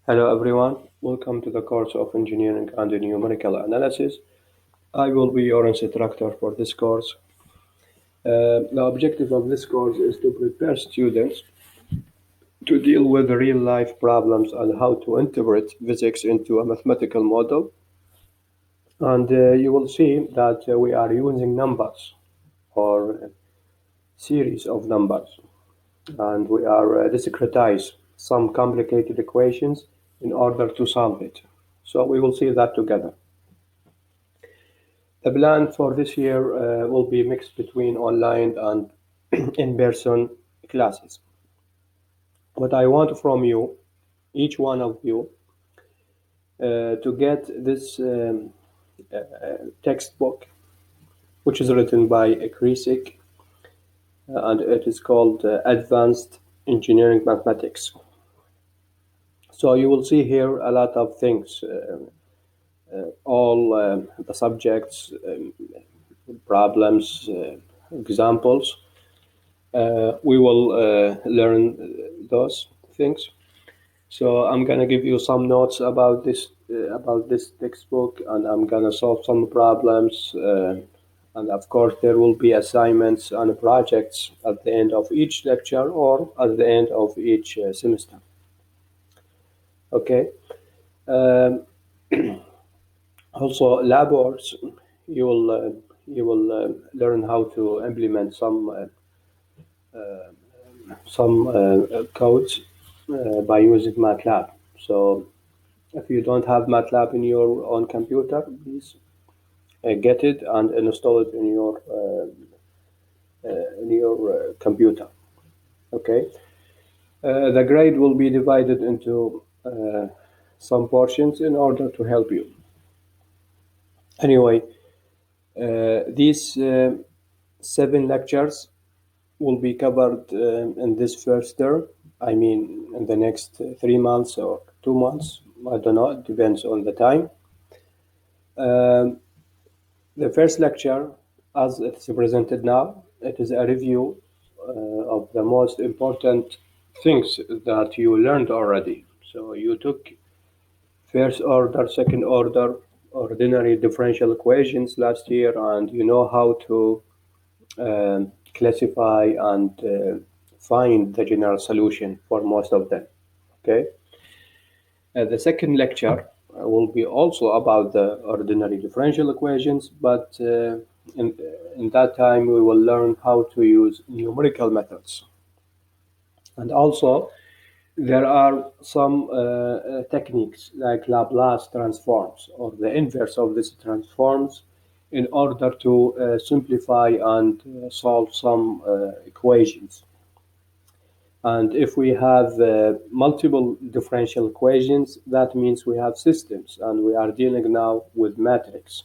Hello everyone, welcome to the course of Engineering and Numerical Analysis. I will be your instructor for this course. The objective of this course is to prepare students to deal with real-life problems and how to interpret physics into a mathematical model. And you will see that we are using numbers or series of numbers, and we are discretize some complicated equations in order to solve it. So we will see that together. The plan for this year will be mixed between online and in-person classes. What I want from you, each one of you, to get this textbook, which is written by Krisik, and it is called Advanced Engineering Mathematics. So you will see here a lot of things, all the subjects, problems, examples. We will learn those things. So I'm gonna give you some notes about this textbook, and I'm gonna solve some problems. And of course, there will be assignments and projects at the end of each lecture or at the end of each semester. Okay. Um, Also, lab works. You will learn how to implement some codes by using MATLAB. So if you don't have MATLAB in your own computer, please get it and install it in your computer. Okay. The grade will be divided into some portions in order to help you. Anyway, these 7 lectures will be covered in this first term. I mean, in the next 3 months or 2 months. I don't know. It depends on the time. The first lecture, as it's presented now, it is a review of the most important things that you learned already. So you took first order, second order, ordinary differential equations last year, and you know how to classify and find the general solution for most of them. Okay. The second lecture will be also about the ordinary differential equations, but in that time we will learn how to use numerical methods. And also there are some techniques like Laplace transforms or the inverse of these transforms in order to simplify and solve some equations. And if we have multiple differential equations, that means we have systems, and we are dealing now with matrix.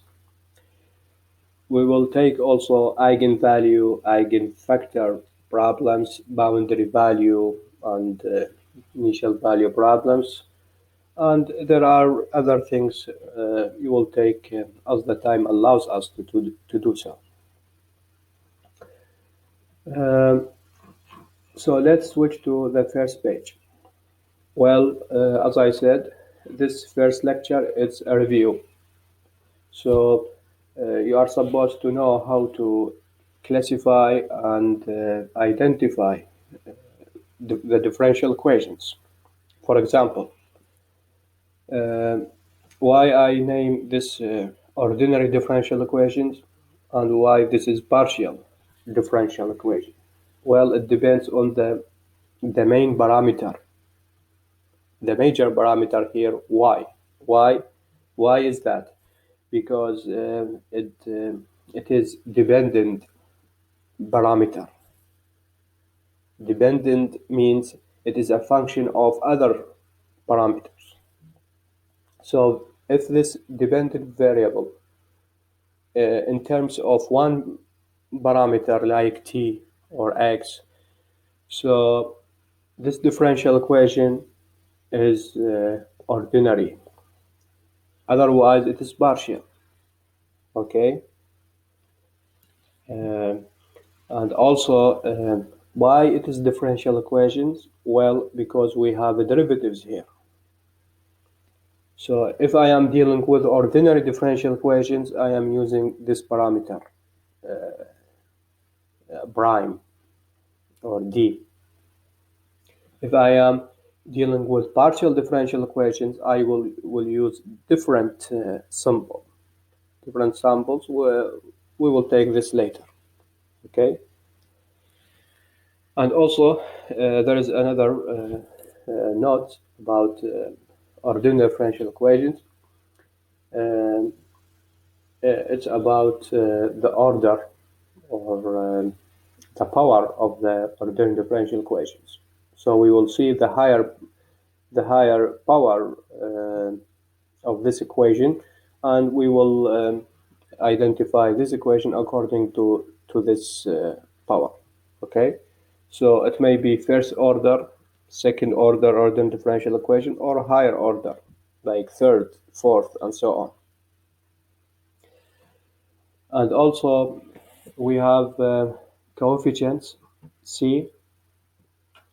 We will take also eigenvalue, eigenfactor problems, boundary value, and initial value problems. And there are other things you will take as the time allows us to do so. So let's switch to the first page. Well, as I said, this first lecture is a review. So you are supposed to know how to classify and identify the differential equations. For example, uh, why I name this ordinary differential equations and why this is partial differential equation. Well, it depends on the main parameter, the major parameter here, y. Why is that? Because it is dependent parameter. Dependent means it is a function of other parameters. So if this dependent variable in terms of one parameter like t or x, so this differential equation is ordinary. Otherwise, it is partial. Okay. And also, why it is differential equations? Well, because we have derivatives here. So if I am dealing with ordinary differential equations, I am using this parameter, prime or d. If I am dealing with partial differential equations, I will use different different samples. We will take this later. Okay. And also, there is another note about ordinary differential equations. And it's about the order or the power of the ordinary differential equations. So we will see the higher power of this equation, and we will identify this equation according to this power. Okay, so it may be first order, second order ordinary differential equation, or higher order like third, fourth, and so on. And also we have coefficients c,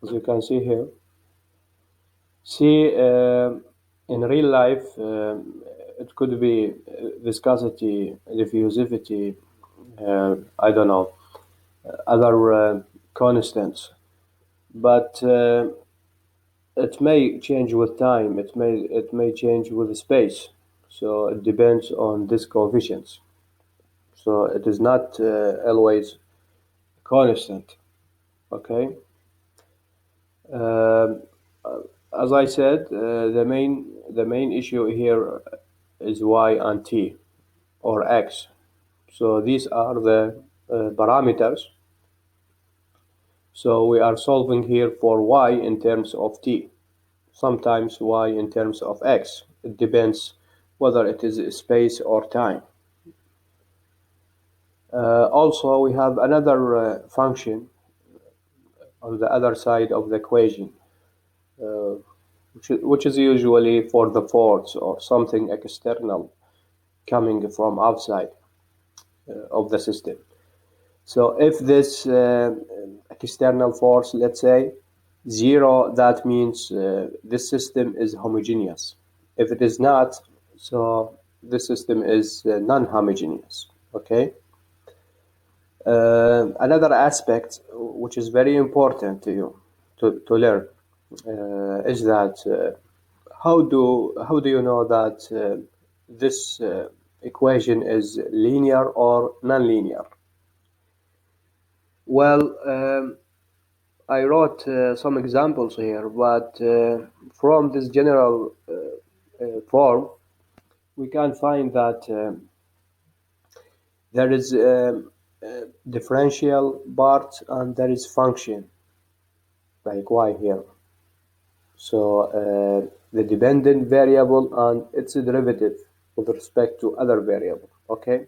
as you can see here. C in real life, it could be viscosity, diffusivity, I don't know, other constants, but it may change with time. It may change with space. So it depends on these coefficients. So it is not always constant. Okay. Um, as I said, the main issue here is y and t or x. So these are the parameters. So we are solving here for y in terms of t, sometimes y in terms of x. It depends whether it is space or time. Also, we have another function on the other side of the equation, uh, which is usually for the force or something external coming from outside of the system. So if this external force, let's say, zero, that means this system is homogeneous. If it is not, so the system is non-homogeneous. Okay. Another aspect which is very important to you to learn is that how do you know that this equation is linear or non-linear? Well, I wrote some examples here, but from this general form, we can find that there is differential part and there is function, like y here. So the dependent variable and its derivative with respect to other variable. Okay,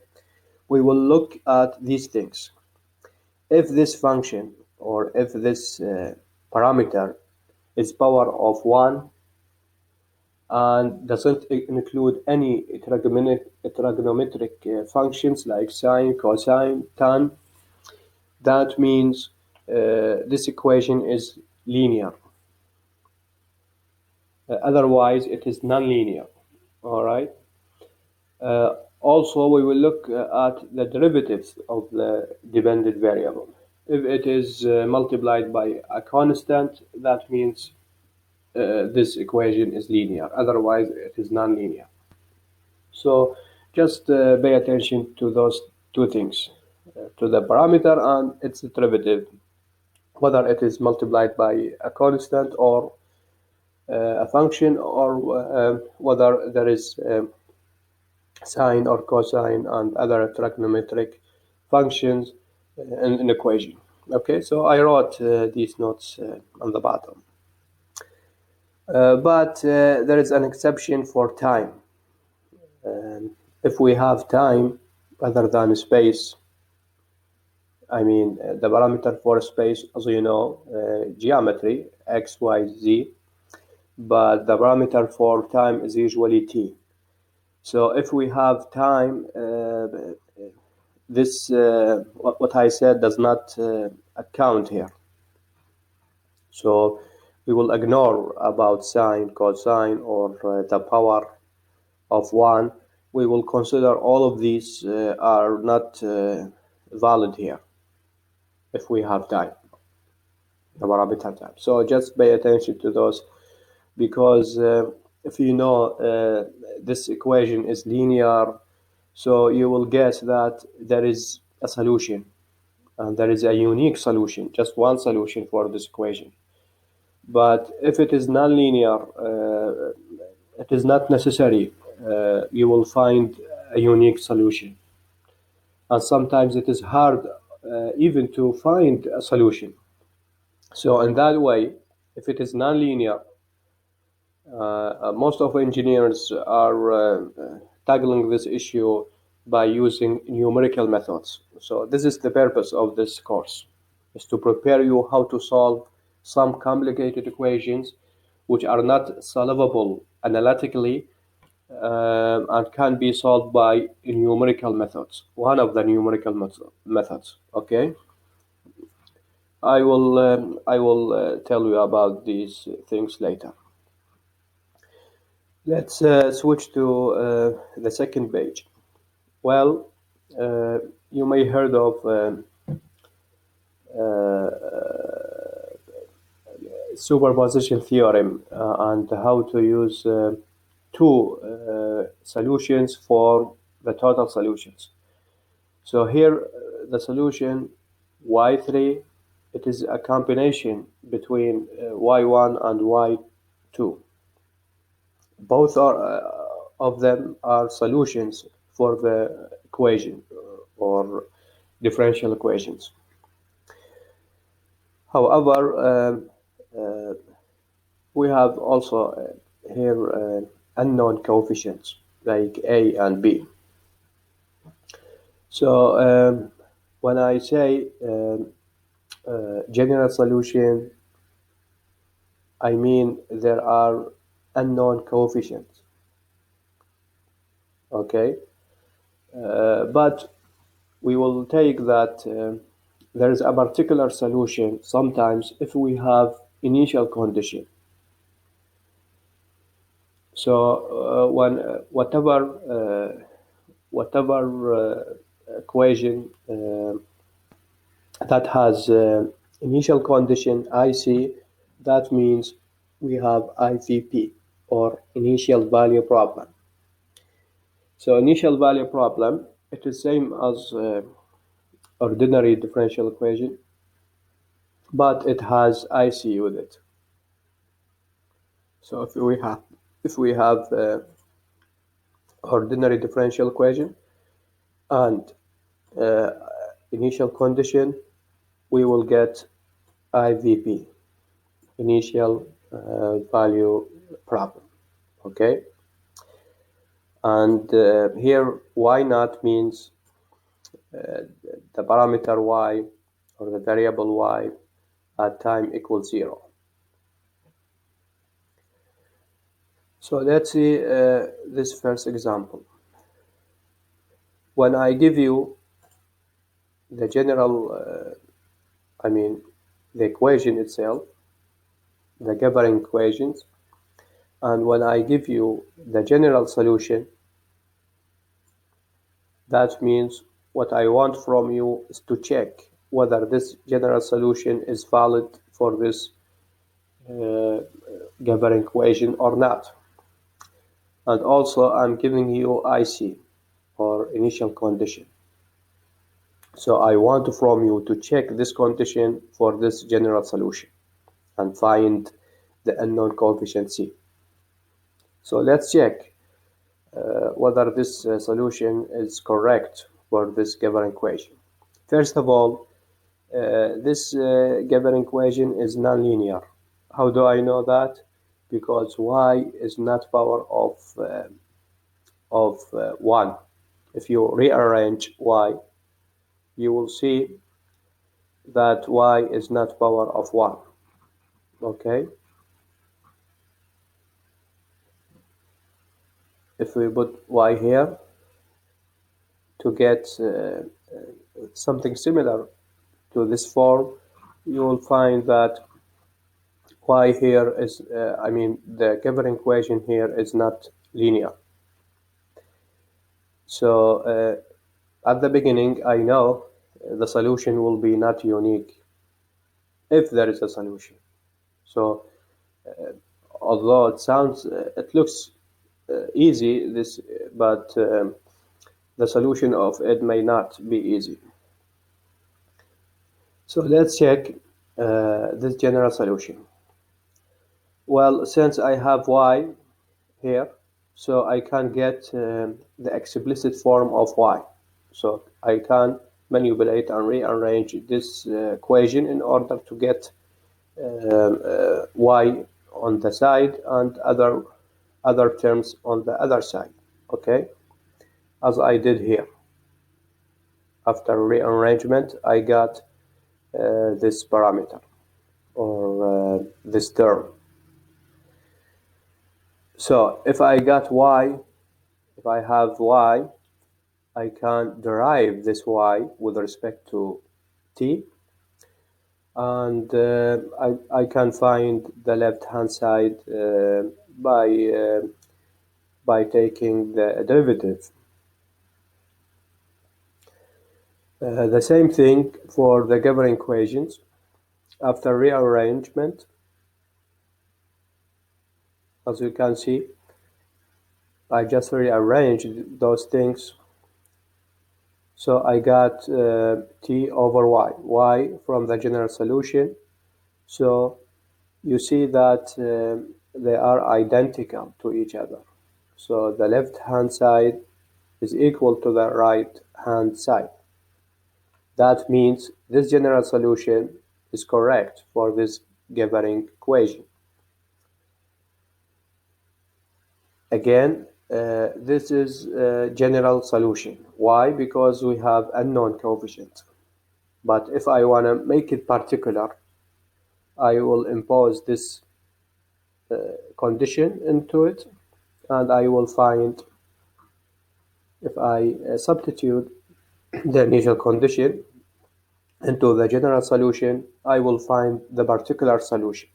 we will look at these things. If this function or if this parameter is power of 1 and doesn't include any trigonometric functions like sine, cosine, tan, that means this equation is linear. Otherwise, it is non-linear. All right. Also, we will look at the derivatives of the dependent variable. If it is multiplied by a constant, that means this equation is linear. Otherwise, it is non-linear. So just pay attention to those two things, to the parameter and its derivative, whether it is multiplied by a constant or a function, or whether there is sine or cosine and other trigonometric functions in an equation. Okay, so I wrote these notes on the bottom. But there is an exception for time. If we have time rather than space, I mean the parameter for space, as you know, geometry, x, y, z, but the parameter for time is usually t. So if we have time, this what I said does not account here. So we will ignore about sine, cosine, or the power of 1, we will consider all of these are not valid here if we have time, the parameter time. So just pay attention to those, because if you know this equation is linear, so you will guess that there is a solution, and there is a unique solution, just one solution for this equation. But if it is nonlinear, it is not necessary. You will find a unique solution. And sometimes it is hard even to find a solution. So in that way, if it is nonlinear, most of engineers are tackling this issue by using numerical methods. So this is the purpose of this course, is to prepare you how to solve some complicated equations which are not solvable analytically, and can be solved by numerical methods, one of the numerical methods. Okay, I will tell you about these things later. Let's switch to the second page. Well, you may heard of superposition theorem and how to use two solutions for the total solutions. So here the solution y3, it is a combination between y1 and y2. Both of them are solutions for the equation or differential equations. However, we have also here unknown coefficients like a and b. So when I say general solution, I mean there are unknown coefficients. Okay, but we will take that there is a particular solution sometimes if we have initial condition. So when whatever equation that has initial condition IC, that means we have IVP, or initial value problem. So initial value problem, it is same as ordinary differential equation, but it has IC with it. So if we have ordinary differential equation and initial condition, we will get IVP, initial value problem. Okay, and here y naught means the parameter y, or the variable y, at time equals 0. So let's see this first example. When I give you the general, the equation itself, the governing equations, and when I give you the general solution, that means what I want from you is to check whether this general solution is valid for this governing equation or not. And also I'm giving you IC, or initial condition. So I want from you to check this condition for this general solution and find the unknown coefficient C. So let's check whether this solution is correct for this governing equation. First of all, this governing equation is nonlinear. How do I know that? Because y is not power of 1. If you rearrange y, you will see that y is not power of 1. Okay? If we put y here to get something similar to this form, you will find that y here is, the governing equation here is not linear. So at the beginning, I know the solution will be not unique if there is a solution. So although it looks easy, but the solution of it may not be easy. So let's check this general solution. Well, since I have y here, so I can get the explicit form of y. So I can manipulate and rearrange this equation in order to get y on the side and other terms on the other side. Okay, as I did here. After rearrangement, I got this parameter or this term. So if I got y, if I have y, I can derive this y with respect to t, and I can find the left-hand side by taking the derivative. The same thing for the governing equations. After rearrangement, as you can see, I just rearranged those things. So I got t over y from the general solution. So you see that they are identical to each other. So the left-hand side is equal to the right-hand side. That means this general solution is correct for this governing equation. Again, this is a general solution. Why? Because we have unknown coefficients. But if I want to make it particular, I will impose this condition into it, and I will find, if I substitute the initial condition into the general solution, I will find the particular solution.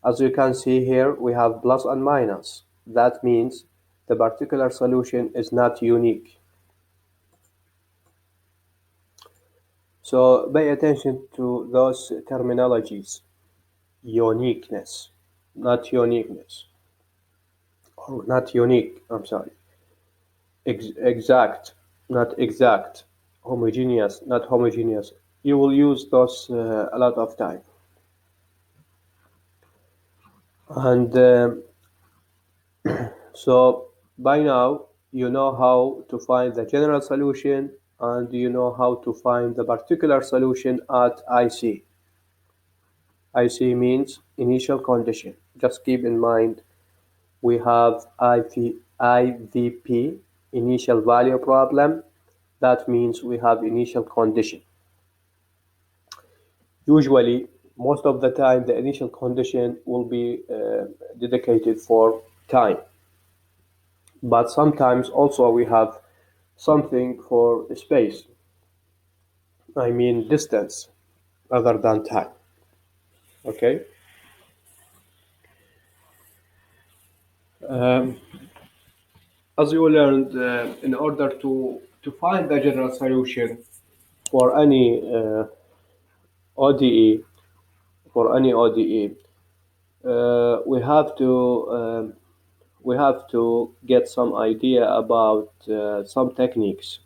As you can see here, we have plus and minus. That means the particular solution is not unique. So pay attention to those terminologies. Uniqueness, not uniqueness, or not unique, I'm sorry. Exact, not exact. Homogeneous, not homogeneous. You will use those a lot of time. And so by now, you know how to find the general solution and you know how to find the particular solution at IC. IC means initial condition. Just keep in mind we have IVP, initial value problem. That means we have initial condition. Usually, most of the time, the initial condition will be dedicated for time. But sometimes also we have something for space. I mean distance rather than time. Okay. Um, as you learned, in order to find the general solution for any ODE, we we have to get some idea about some techniques.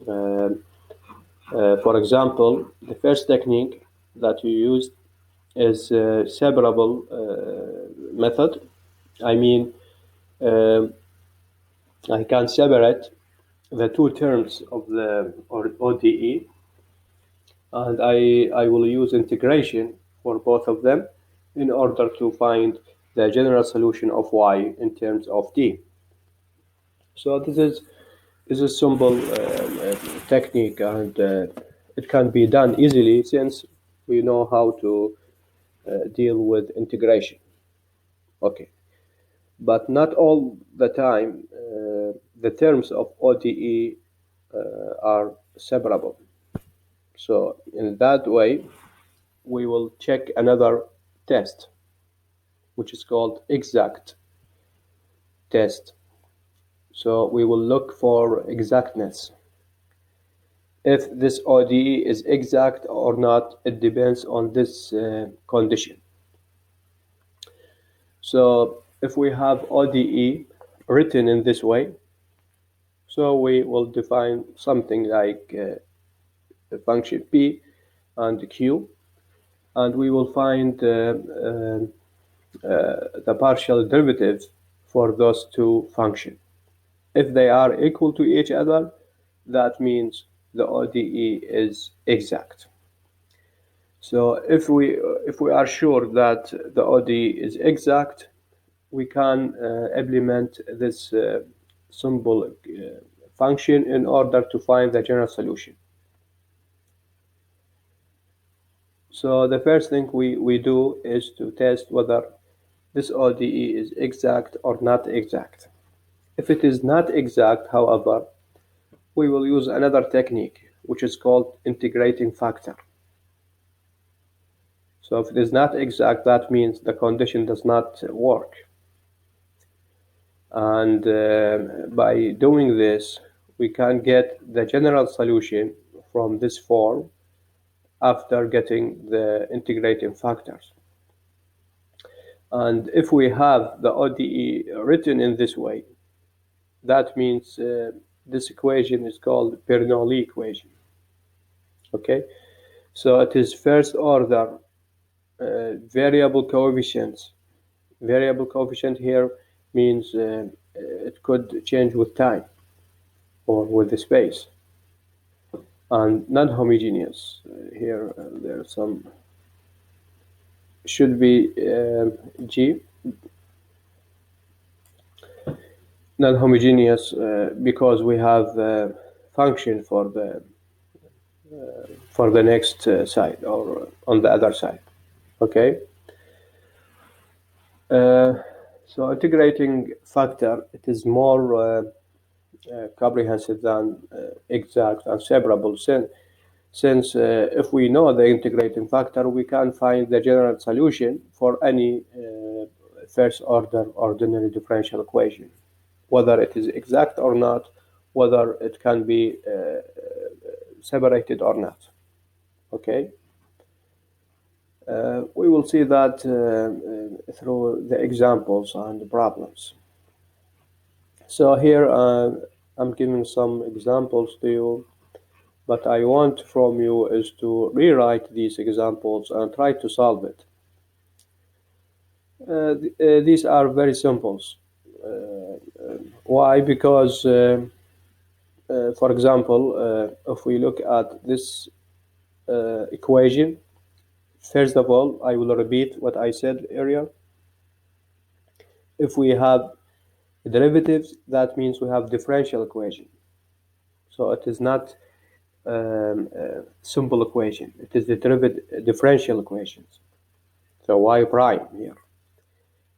Um for example, the first technique that you used is separable method. I mean, um I can separate the two terms of the ODE, and I will use integration for both of them in order to find the general solution of y in terms of t. So this is a simple technique, and it can be done easily since we know how to deal with integration. Okay, but not all the time the terms of ODE are separable. So in that way, we will check another test, which is called exact test. So we will look for exactness. If this ODE is exact or not, it depends on this condition. So if we have ODE written in this way, so we will define something like the function P and Q, and we will find the partial derivatives for those two functions. If they are equal to each other, that means the ODE is exact. So if we are sure that the ODE is exact, we can implement this simple function in order to find the general solution. So the first thing we do is to test whether this ODE is exact or not exact. If it is not exact, however, we will use another technique, which is called integrating factor. So if it is not exact, that means the condition does not work. And by doing this, we can get the general solution from this form after getting the integrating factors. And if we have the ODE written in this way, that means this equation is called Bernoulli equation. Okay, so it is first order variable coefficients. Variable coefficient here means it could change with time or with the space. And non-homogeneous. Here there are some should be G. Non-homogeneous because we have function for the next side or on the other side. Okay. So integrating factor, it is more comprehensive than exact and separable, since if we know the integrating factor, we can find the general solution for any first order ordinary differential equation, whether it is exact or not, whether it can be separated or not. Okay. We will see that through the examples and the problems. So here I'm giving some examples to you, but I want from you is to rewrite these examples and try to solve it. These are very simple. Why? Because, for example, if we look at this equation, first of all, I will repeat what I said earlier. If we have derivatives, that means we have differential equation. So it is not simple equation. It is the differential equations. So y prime here.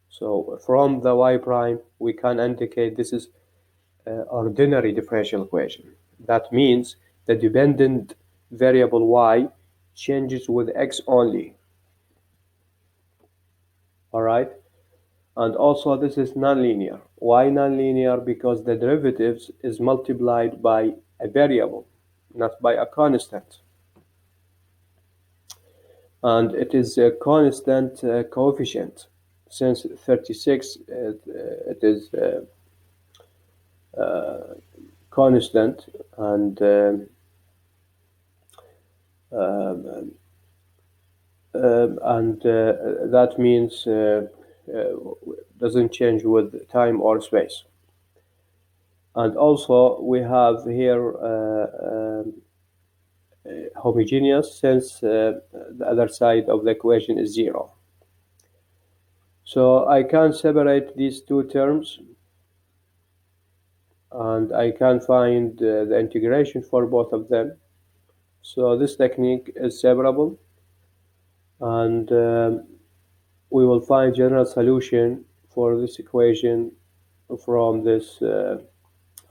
So from the y prime, we can indicate this is ordinary differential equation. That means the dependent variable y changes with x only. All right. And also this is nonlinear. Why nonlinear? Because the derivatives is multiplied by a variable, not by a constant. And it is a constant coefficient. Since 36, it is constant, and that means doesn't change with time or space. And also we have here homogeneous, since the other side of the equation is zero. So I can separate these two terms and I can find the integration for both of them. So this technique is separable, and we will find general solution for this equation from this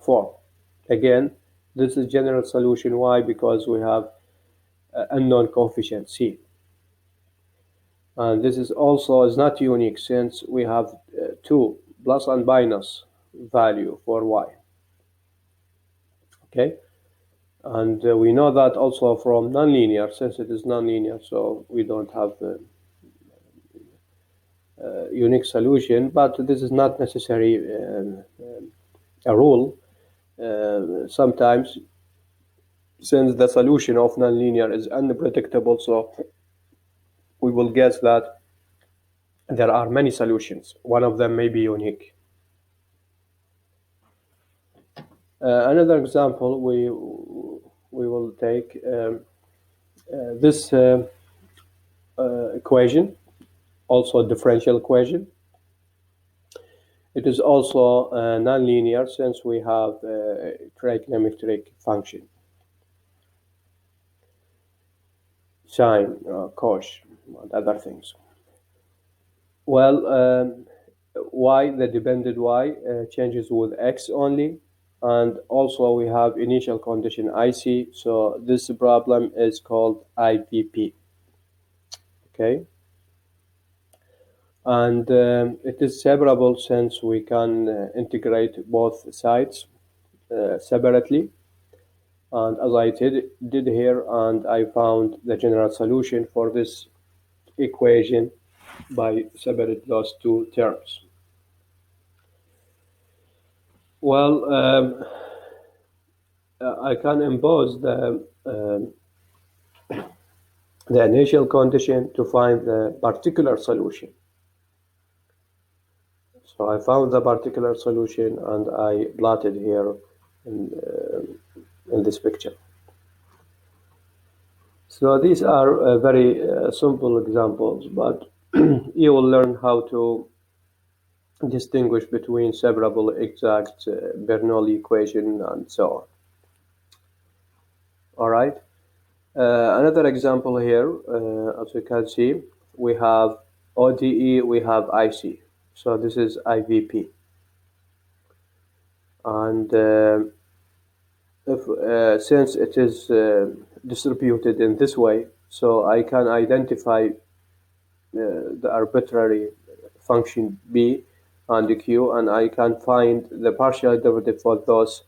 form. Again, this is general solution. Why? Because we have unknown coefficient C. And this is also is not unique, since we have two plus and minus value for y. Okay, and we know that also from nonlinear, since it is nonlinear, so we don't have a unique solution. But this is not necessarily a rule. Sometimes, since the solution of nonlinear is unpredictable, so we will guess that there are many solutions. One of them may be unique. Another example we will take this equation, also a differential equation. It is also nonlinear since we have a trigonometric function, sine, cos, and other things. Well, y, the dependent y, changes with x only, and also we have initial condition IC, so this problem is called IVP. Okay, and it is separable since we can integrate both sides separately, and as I did here, and I found the general solution for this equation by separating those two terms. Well, I can impose the initial condition to find the particular solution. So I found the particular solution and I plotted here in this picture. So these are very simple examples, but you will learn how to distinguish between separable, exact, Bernoulli equation, and so on. All right. Another example here, as you can see, we have ODE, we have IC. So this is IVP. And since it is distributed in this way, so I can identify the arbitrary function B and Q, and I can find the partial derivative for those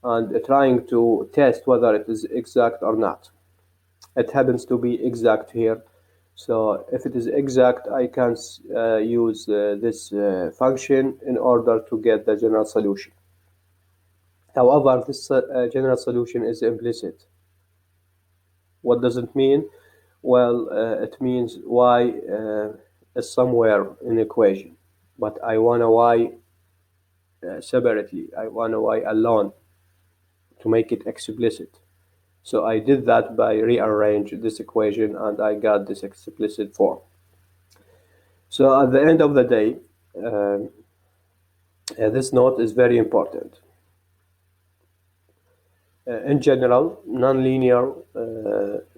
and trying to test whether it is exact or not. It happens to be exact here. So if it is exact, I can use this function in order to get the general solution. However, this general solution is implicit. What does it mean? Well, it means y is somewhere in the equation, but I want a y separately. I want a y alone to make it explicit. So I did that by rearrange this equation and I got this explicit form. So at the end of the day, this note is very important. In general, nonlinear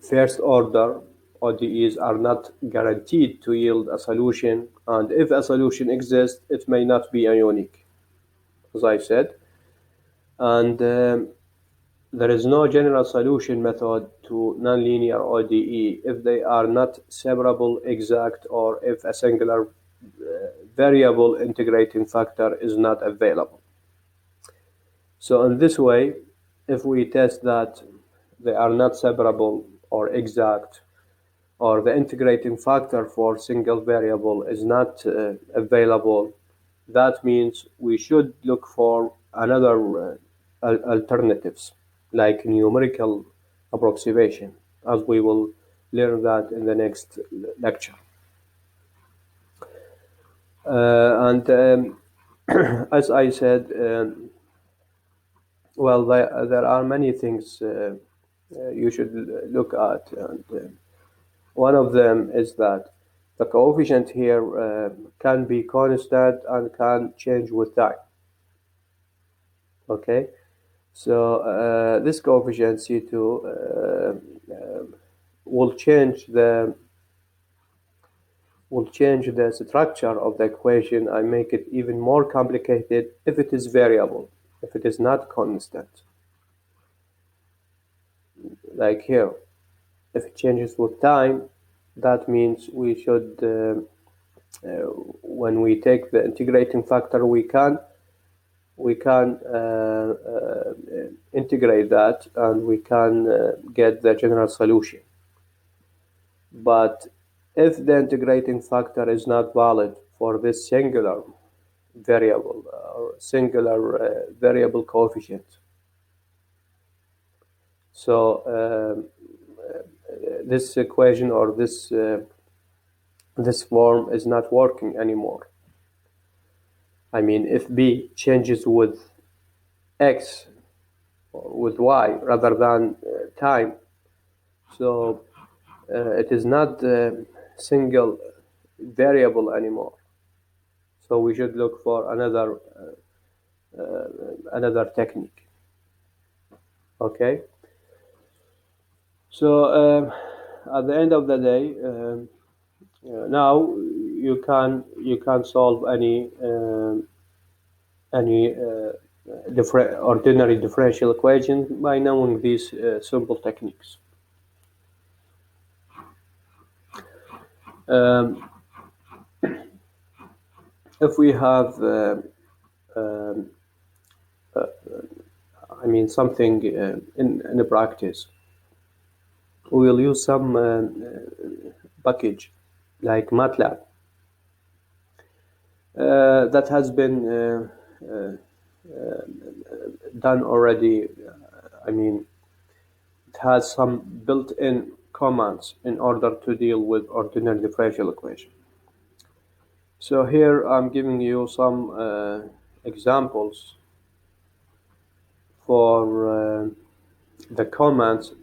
first order ODEs are not guaranteed to yield a solution, and if a solution exists, it may not be a unique, as I said. And there is no general solution method to nonlinear ODE if they are not separable, exact, or if a singular variable integrating factor is not available. So in this way, if we test that they are not separable or exact, or the integrating factor for single variable is not available, that means we should look for another alternatives, like numerical approximation, as we will learn that in the next lecture. And as I said, well, there are many things you should look at, and one of them is that the coefficient here can be constant and can change with time. Okay, so this coefficient C2 will change the structure of the equation and make it even more complicated if it is variable, if it is not constant. Like here, if it changes with time, that means we should, when we take the integrating factor, we can we can integrate that and we can get the general solution. But if the integrating factor is not valid for this singular variable or singular variable coefficient, so this equation or this form is not working anymore. I mean, if b changes with x or with y rather than time, so it is not a single variable anymore. So we should look for another technique. Okay. So at the end of the day, now you can solve any ordinary differential equation by knowing these simple techniques. If we have I mean something in the practice, we will use some package like MATLAB that has been done already. I mean, it has some built-in commands in order to deal with ordinary differential equation. So here I'm giving you some examples for the commands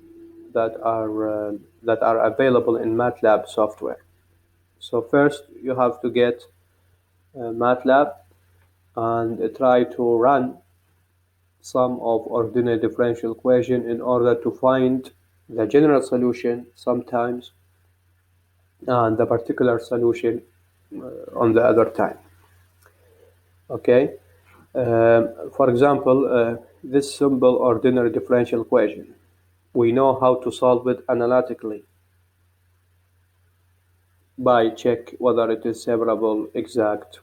that are available in MATLAB software. So first you have to get MATLAB and try to run some of ordinary differential equation in order to find the general solution sometimes and the particular solution on the other time. Okay. For example, this simple ordinary differential equation, we know how to solve it analytically by check whether it is separable, exact,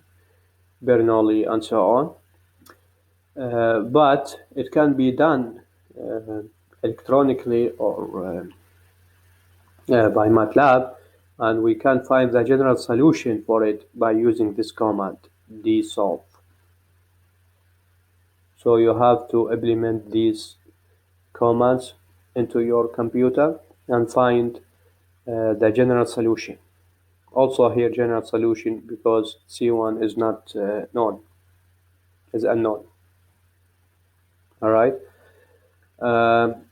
Bernoulli, and so on. But it can be done electronically or by MATLAB, and we can find the general solution for it by using this command, dsolve. So you have to implement these commands into your computer and find the general solution. Also here general solution because C1 is not known, is unknown. All right. And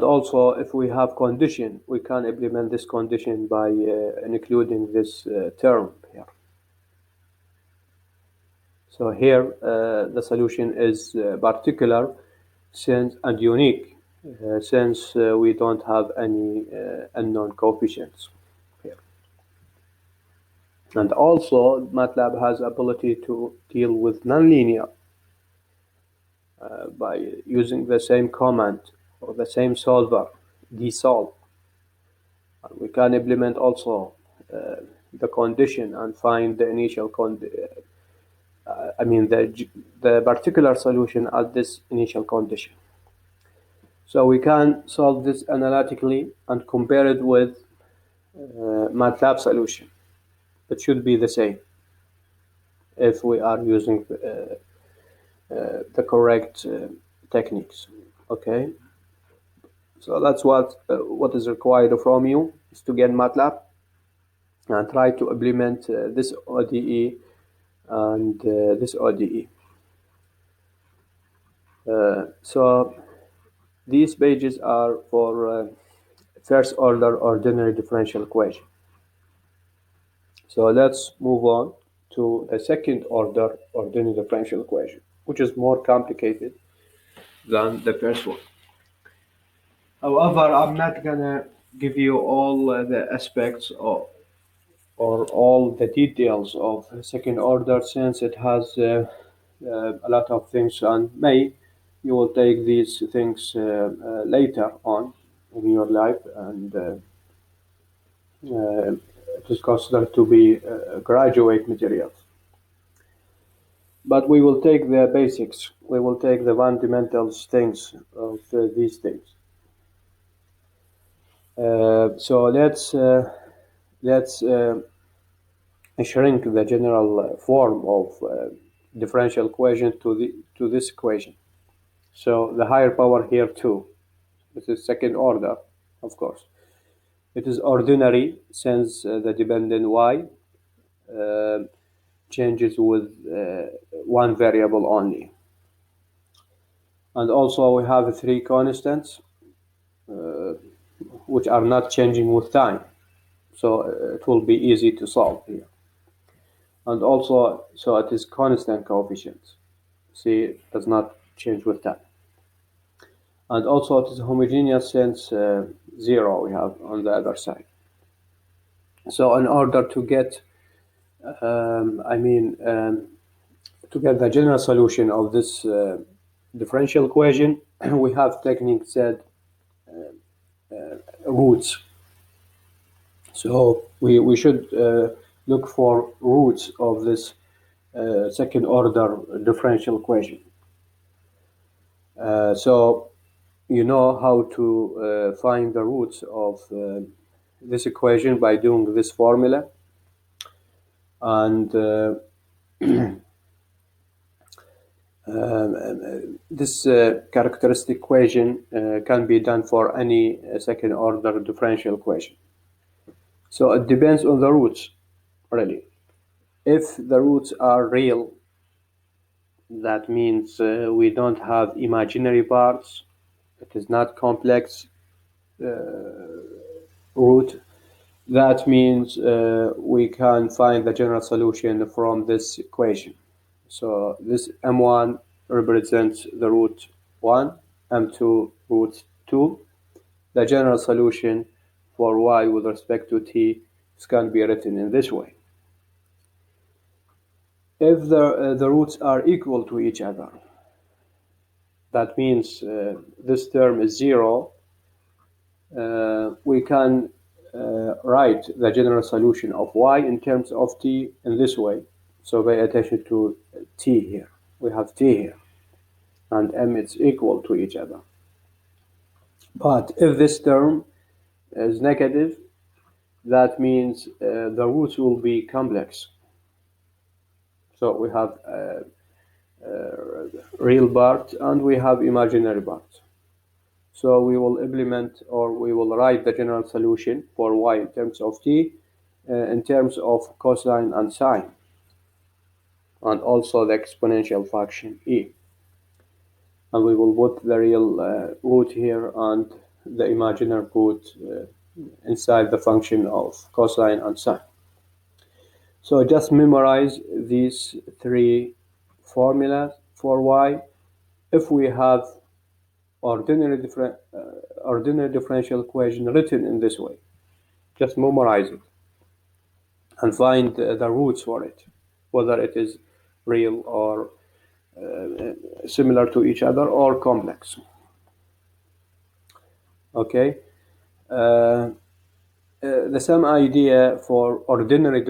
also if we have condition, we can implement this condition by including this term here. So here the solution is particular and unique since we don't have any unknown coefficients here. And also MATLAB has ability to deal with nonlinear by using the same command or the same solver, dsolve. And we can implement also the condition and find the initial the particular solution at this initial condition. So we can solve this analytically and compare it with MATLAB solution. It should be the same if we are using the correct techniques. Okay. So that's what is required from you is to get MATLAB and try to implement this ODE and this ODE. So these pages are for first order ordinary differential equation. So let's move on to the second order ordinary differential equation, which is more complicated than the first one. However, I'm not gonna give you all the aspects or all the details of second order since it has a lot of things, and you will take these things later on in your life, and it is considered to be graduate materials. But we will take the basics. We will take the fundamental things of these things. So let's shrink the general form of differential equation to this equation. So the higher power here too. This is second order, of course. It is ordinary since the dependent y uh, changes with one variable only. And also we have three constants which are not changing with time. So it will be easy to solve here. And also, so it is constant coefficients. See, it does not change with time. And also it is homogeneous since 0 we have on the other side. So in order to get, to get the general solution of this differential equation, we have technique said roots. So we should look for roots of this second order differential equation. So you know how to find the roots of this equation by doing this formula. And this characteristic equation can be done for any second order differential equation. So it depends on the roots, really. If the roots are real, that means we don't have imaginary parts. It is not complex root. That means we can find the general solution from this equation. So this m1 represents the root 1, m2 root 2. The general solution for y with respect to t can be written in this way. If the roots are equal to each other, that means this term is 0, we can write the general solution of y in terms of t in this way. So pay attention to t here. We have t here, and m is equal to each other. But if this term is negative, that means the roots will be complex. So we have real part and we have imaginary part. So we will implement, or we will write the general solution for y in terms of t, in terms of cosine and sine, and also the exponential function e. And we will put the real root here and the imaginary root inside the function of cosine and sine. So just memorize these three formulas for y. If we have ordinary differential equation written in this way, just memorize it and find the roots for it, whether it is real or similar to each other or complex. Okay. The same idea for ordinary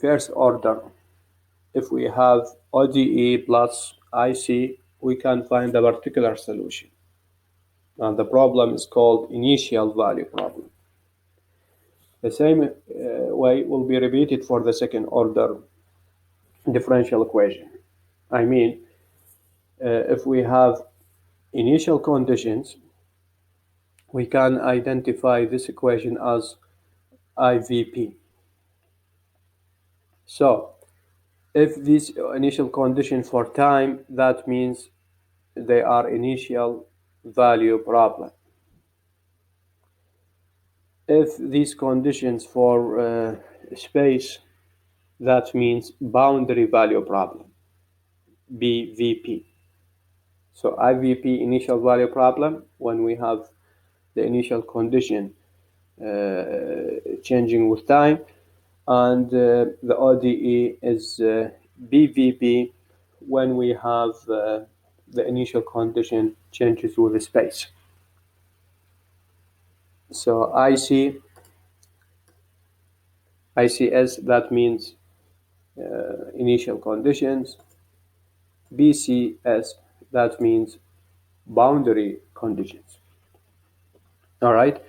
first order. If we have ODE plus IC, we can find a particular solution. And the problem is called initial value problem. The same way will be repeated for the second order differential equation. If we have initial conditions, we can identify this equation as IVP. So if this initial condition for time, that means they are initial value problem. If these conditions for space, that means boundary value problem, BVP. So IVP, initial value problem, when we have the initial condition changing with time, and the ODE is BVP when we have the initial condition changes with the space. So ICS, that means initial conditions, BCS, that means boundary conditions. All right.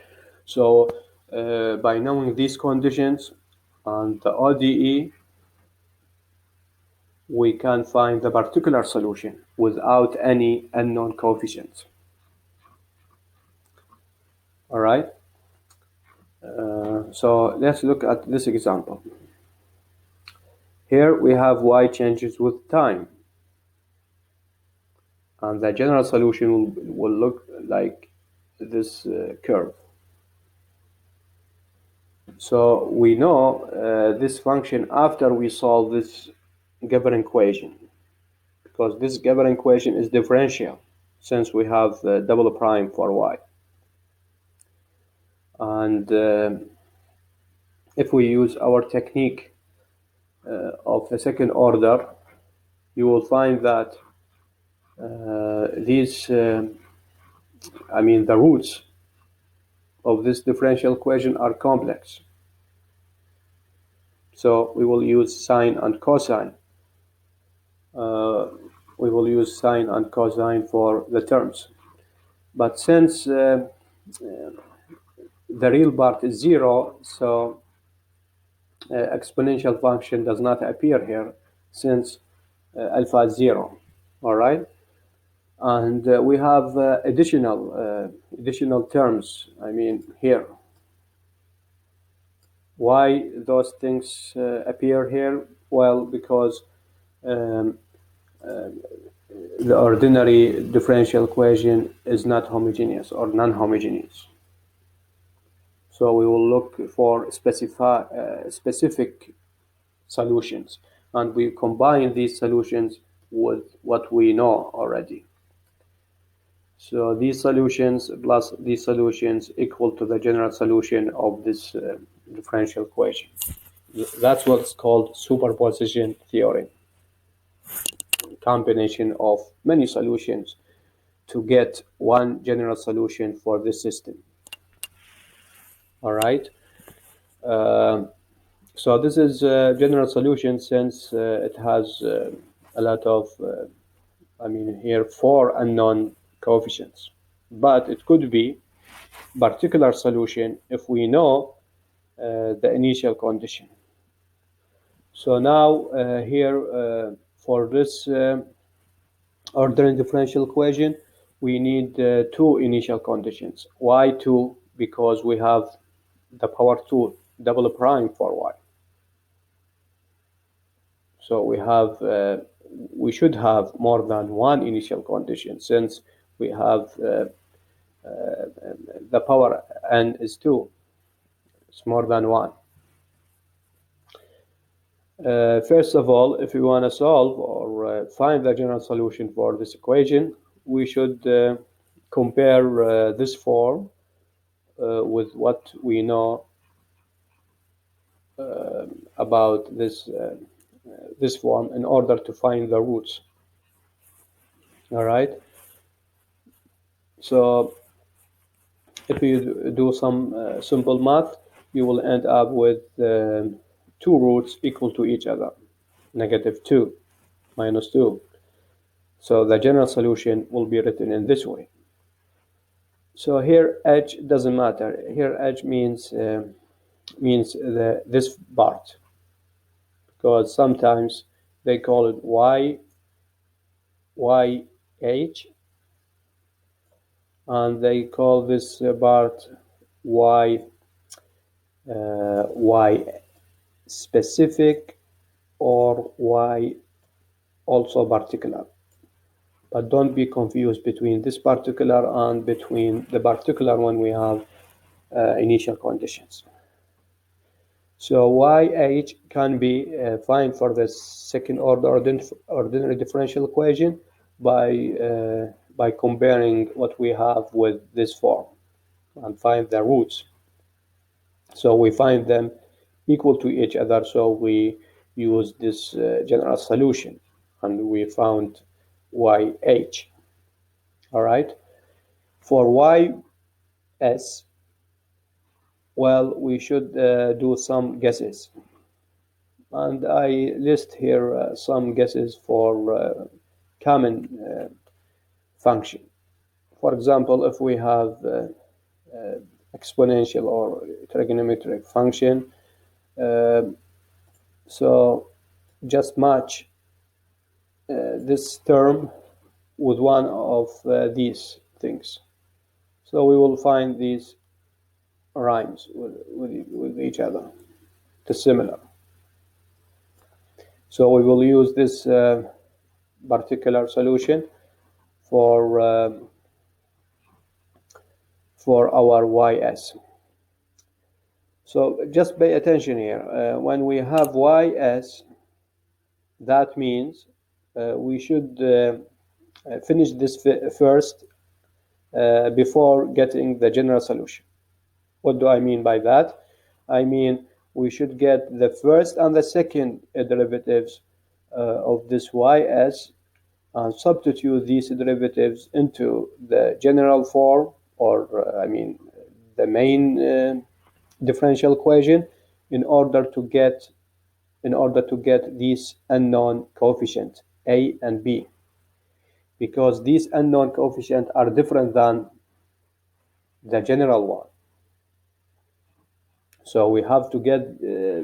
So by knowing these conditions and the ODE, we can find the particular solution without any unknown coefficients. All right. So let's look at this example. Here we have y changes with time, and the general solution will look like this curve. So we know this function after we solve this given equation, because this given equation is differential since we have double prime for y. And if we use our technique of the second order, you will find that the roots of this differential equation are complex. So we will use sine and cosine. We will use sine and cosine for the terms. But since the real part is zero, so exponential function does not appear here since alpha is zero. All right. And we have additional terms. I mean here. Why those things appear here? Well, because the ordinary differential equation is not homogeneous or non-homogeneous. So we will look for specific solutions, and we combine these solutions with what we know already. So these solutions plus these solutions equal to the general solution of this differential equation. That's what's called superposition theorem. Combination of many solutions to get one general solution for this system. All right. So this is a general solution since it has a lot of, here 4 unknown coefficients. But it could be particular solution if we know the initial condition. So now here for this ordinary differential equation, we need 2 initial conditions. Y2 because we have the power 2 double prime for y. So we should have more than one initial condition since we have the power n is 2. It's more than one. First of all, if we want to solve or find the general solution for this equation, we should compare this form with what we know about this form in order to find the roots. All right. So if you do some simple math, you will end up with 2 roots equal to each other, -2, -2. So the general solution will be written in this way. So here h doesn't matter. Here h means this part, because sometimes they call it YH, and they call this part Y specific or Y also particular. But don't be confused between this particular and between the particular when we have initial conditions. So YH can be found for the second order ordinary differential equation by comparing what we have with this form and find the roots. So we find them equal to each other, so we use this general solution, and we found YH. All right. For YS, well, we should do some guesses. And I list here some guesses for common function. For example, if we have exponential or trigonometric function, so just match this term with one of these things. So we will find these rhymes with each other, the similar. So we will use this particular solution for our ys. So just pay attention here. When we have ys, that means we should finish this first before getting the general solution. What do I mean by that? I mean we should get the first and the second derivatives of this ys and substitute these derivatives into the general form, or the main differential equation, in order to get these unknown coefficients a and b, because these unknown coefficients are different than the general one. So we have to get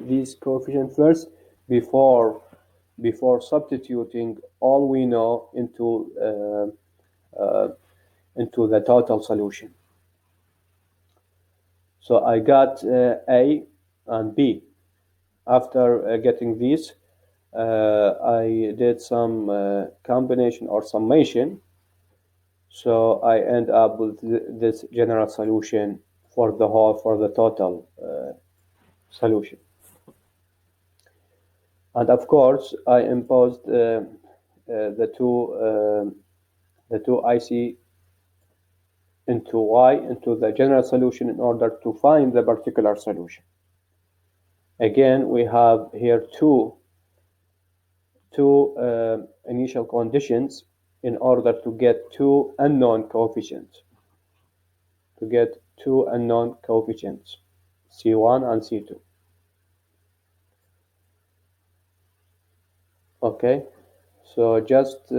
these coefficients first before substituting all we know into the total solution. So I got A and B. After getting these, I did some combination or summation. So I end up with this general solution for the total solution. And of course, I imposed the two IC into y into the general solution in order to find the particular solution. Again, we have here two initial conditions in order to get two unknown coefficients. C1 and C2. Okay, so just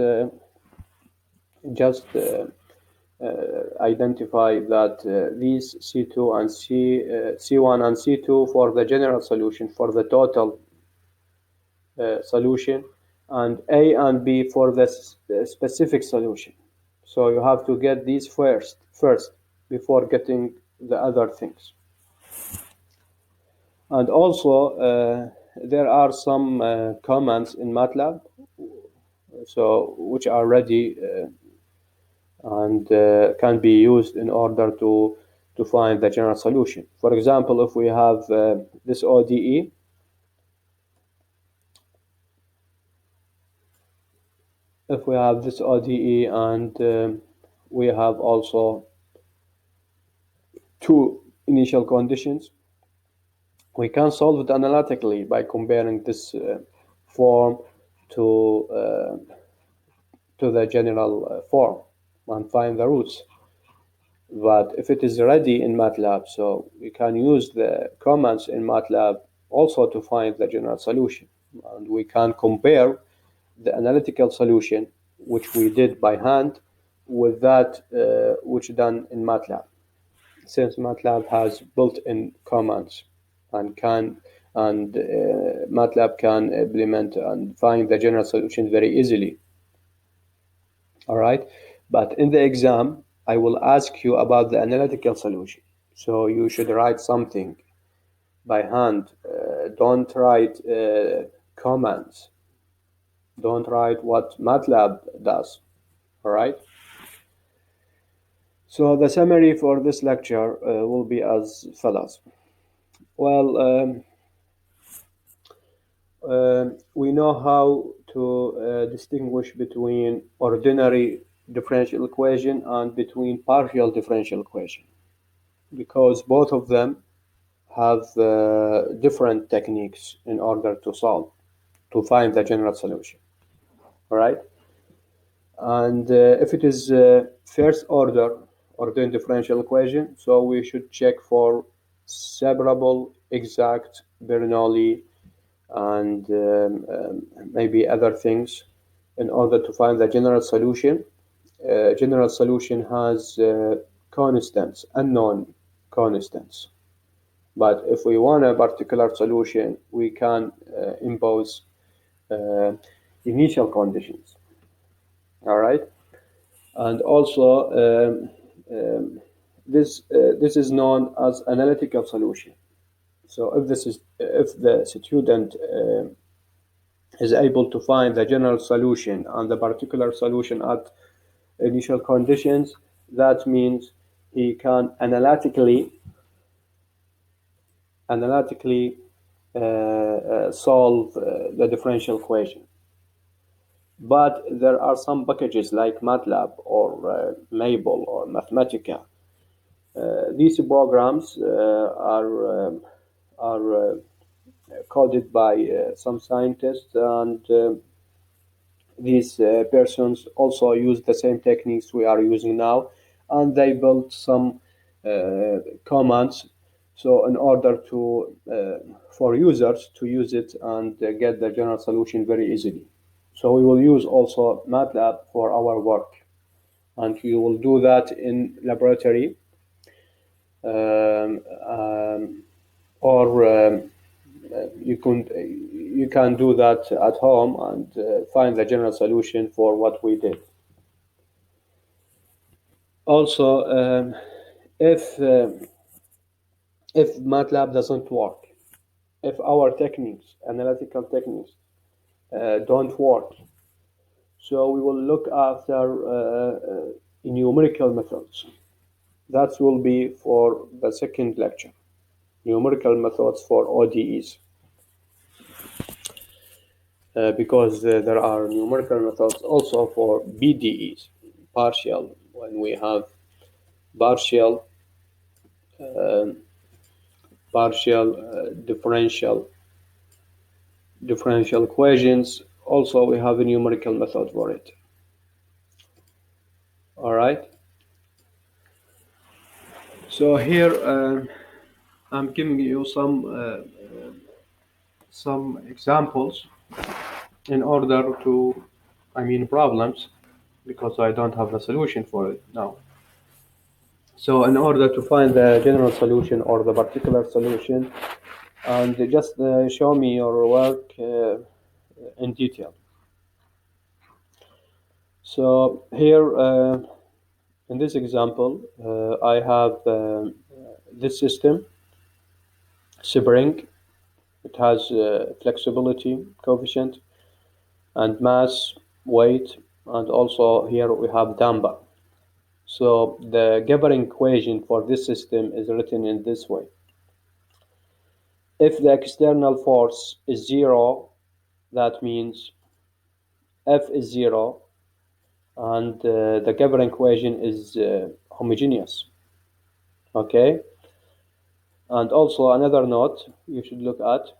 identify that these C2 and C1 and C2 for the general solution, for the total solution, and A and B for the specific solution. So you have to get these first before getting the other things. And also there are some commands in MATLAB so which are ready and can be used in order to find the general solution. For example, if we have this ODE, and we have also two initial conditions, we can solve it analytically by comparing this form to the general form and find the roots. But if it is ready in MATLAB, so we can use the commands in MATLAB also to find the general solution, and we can compare the analytical solution which we did by hand with that which done in MATLAB, since MATLAB has built-in commands and MATLAB can implement and find the general solution very easily. All right, but in the exam I will ask you about the analytical solution, so you should write something by hand. Don't write commands. Don't write what MATLAB does. All right. So the summary for this lecture will be as follows. Well, we know how to distinguish between ordinary differential equation and between partial differential equation, because both of them have different techniques in order to find the general solution. All right. And if it is first order ordinary differential equation, so we should check for separable, exact, Bernoulli, and maybe other things in order to find the general solution. General solution has constants, unknown constants. But if we want a particular solution, we can impose uh, initial conditions. All right, and also this is known as analytical solution. So if the student is able to find the general solution and the particular solution at initial conditions, that means he can analytically solve the differential equation. But there are some packages like MATLAB or Maple or Mathematica. These programs are coded by some scientists, and these persons also use the same techniques we are using now, and they built some commands. So in order to for users to use it and get the general solution very easily. So we will use also MATLAB for our work, and you will do that in laboratory um, um, or you can do that at home and find the general solution for what we did. Also, if MATLAB doesn't work, if our techniques, analytical techniques, don't work, so we will look after numerical methods. That will be for the second lecture. Numerical methods for ODEs. Because there are numerical methods also for BDEs, partial, when we have partial, uh, differential equations. Also, we have a numerical method for it. All right. So here I'm giving you some examples in order to, problems, because I don't have a solution for it now. So in order to find the general solution or the particular solution, and just show me your work in detail. So here in this example, I have this system, spring. It has flexibility coefficient and mass, weight, and also here we have damper. So the governing equation for this system is written in this way. If the external force is zero, that means F is zero, and the governing equation is homogeneous. Okay. And also another note you should look at,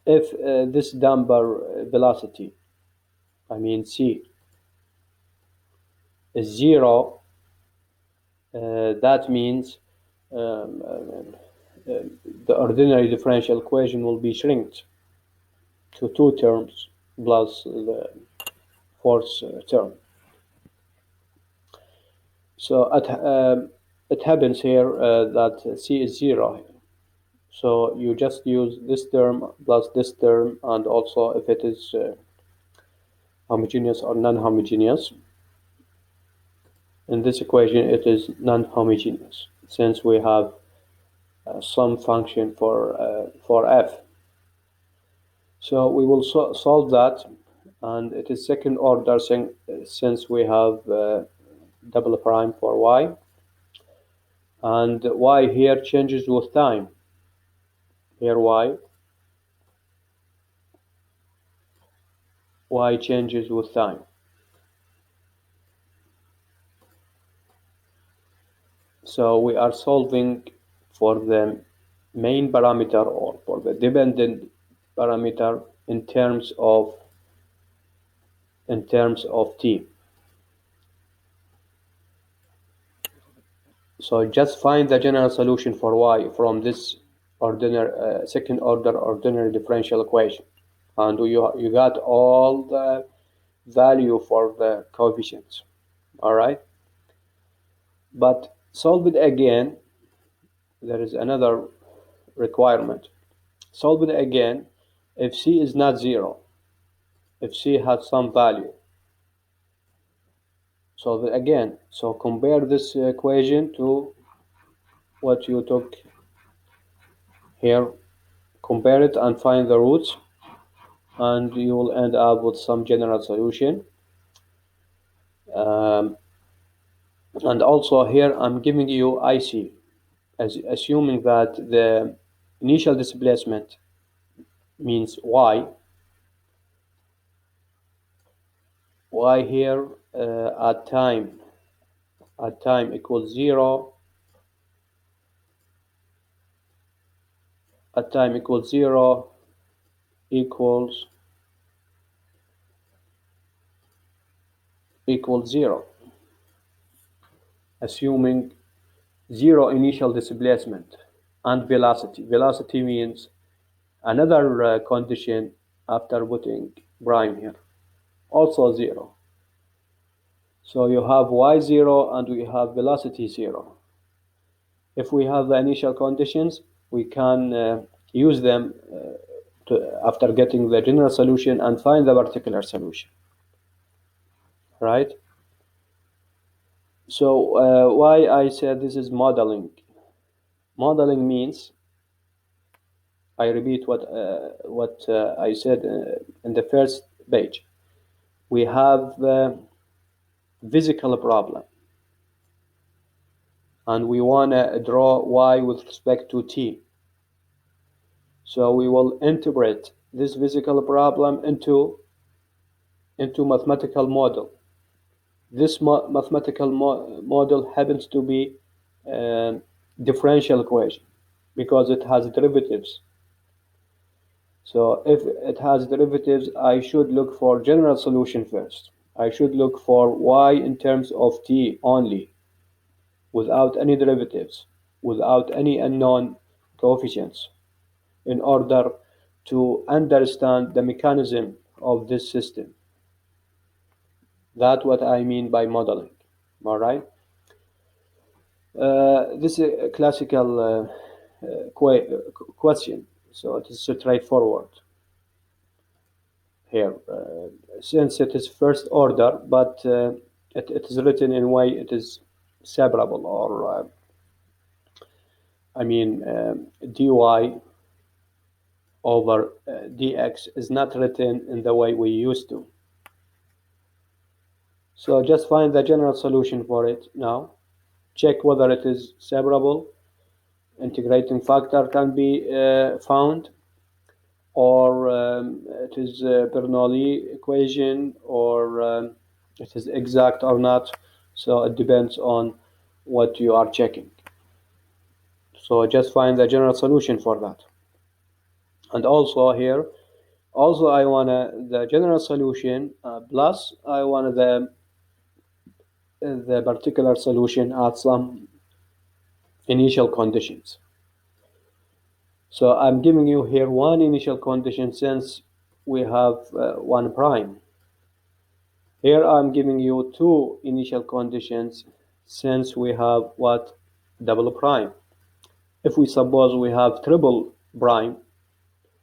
if this damper velocity, c, is zero, that means the ordinary differential equation will be shrinked to two terms plus the fourth term. So it happens here that c is zero. So you just use this term plus this term, and also if it is homogeneous or non-homogeneous. In this equation, it is non-homogeneous since we have some function for f. So we will solve that, and it is second order since we have double prime for y, and y here changes with time. Here y changes with time. So we are solving for the main parameter or for the dependent parameter in terms of t. So just find the general solution for y from this ordinary second order ordinary differential equation, and you got all the value for the coefficients. All right. But solve it again. There is another requirement. Solve it again if C is not zero, if C has some value. Solve it again. So compare this equation to what you took here. Compare it and find the roots, and you will end up with some general solution. Um, and also here I'm giving you IC, as assuming that the initial displacement means y here at time equals 0, at time equals 0 equals 0, assuming 0 initial displacement and velocity. Velocity means another condition after putting prime here, also 0. So you have y0 and we have velocity 0. If we have the initial conditions, we can use them after getting the general solution and find the particular solution, right? So why I said this is modeling. Modeling means, I repeat what I said in the first page. We have a physical problem, and we want to draw y with respect to t. So we will interpret this physical problem into mathematical model. This mathematical model happens to be a differential equation because it has derivatives. So if it has derivatives, I should look for general solution first. I should look for y in terms of t only, without any derivatives, without any unknown coefficients, in order to understand the mechanism of this system. That's what I mean by modeling. All right. This is a classical question, so it is straightforward here, since it is first order, but it is written in a way it is separable, or dy over dx is not written in the way we used to. So just find the general solution for it now. Check whether it is separable. Integrating factor can be found, or it is a Bernoulli equation, or it is exact or not. So it depends on what you are checking. So just find the general solution for that. And also here, I want the general solution plus I want the particular solution at some initial conditions. So I'm giving you here one initial condition since we have one prime. Here I'm giving you two initial conditions since we have what? Double prime. If we suppose we have triple prime,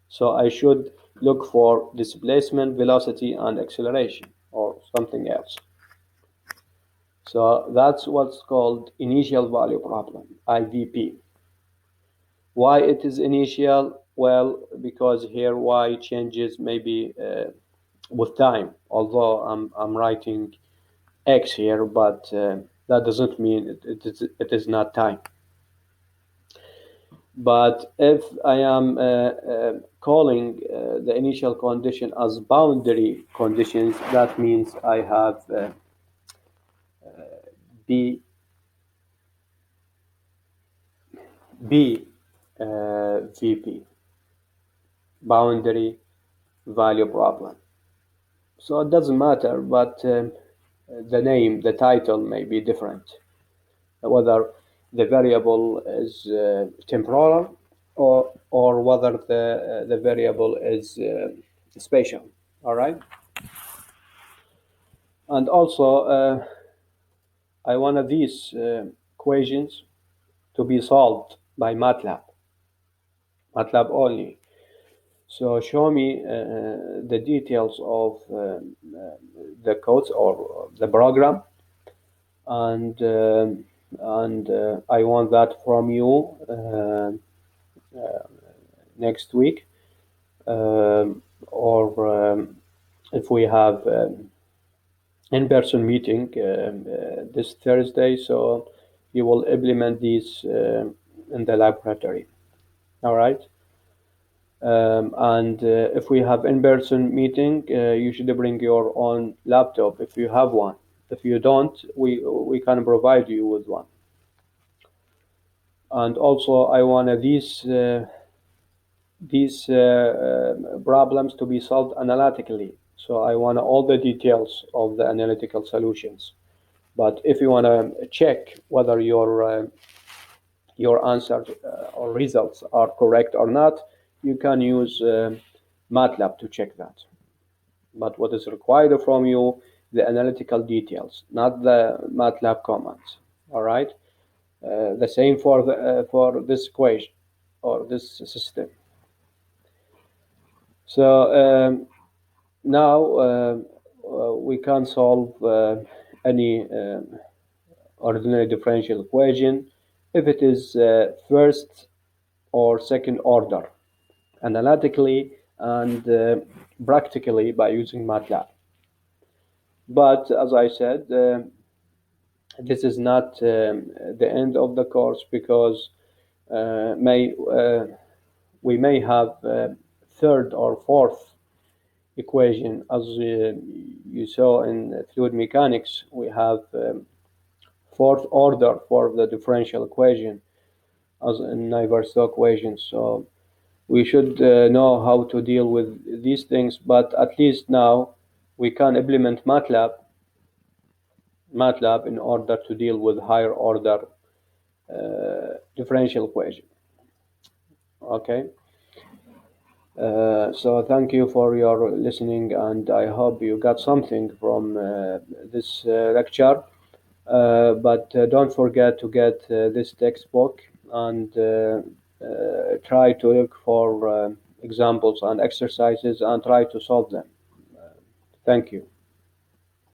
so I should look for displacement, velocity, and acceleration, or something else. So that's what's called initial value problem, IVP. Why it is initial? Well, because here y changes maybe with time, although I'm writing x here, but that doesn't mean it is not time. But if I am calling the initial condition as boundary conditions, that means I have B VP, boundary value problem. So it doesn't matter, but the title may be different, whether the variable is temporal, or whether the variable is spatial. All right. And also, I wanted these equations to be solved by MATLAB only. So show me the details of the codes or the program, and I want that from you next week, or if we have in-person meeting this Thursday, so you will implement these in the laboratory. All right. And if we have in-person meeting, you should bring your own laptop if you have one. If you don't, we can provide you with one. And also, I want these problems to be solved analytically. So I want all the details of the analytical solutions. But if you want to check whether your answers or results are correct or not, you can use MATLAB to check that. But what is required from you, the analytical details, not the MATLAB commands. All right. The same for this equation or this system. So now we can solve any ordinary differential equation if it is first or second order, analytically and practically by using MATLAB. But as I said, this is not the end of the course, because may we may have third or fourth equation. As you saw in fluid mechanics, we have fourth order for the differential equation as in Navier-Stokes equation. So we should know how to deal with these things, but at least now we can implement MATLAB in order to deal with higher order differential equation. Okay. So thank you for your listening, and I hope you got something from this lecture. But don't forget to get this textbook, and try to look for examples and exercises and try to solve them. Thank you.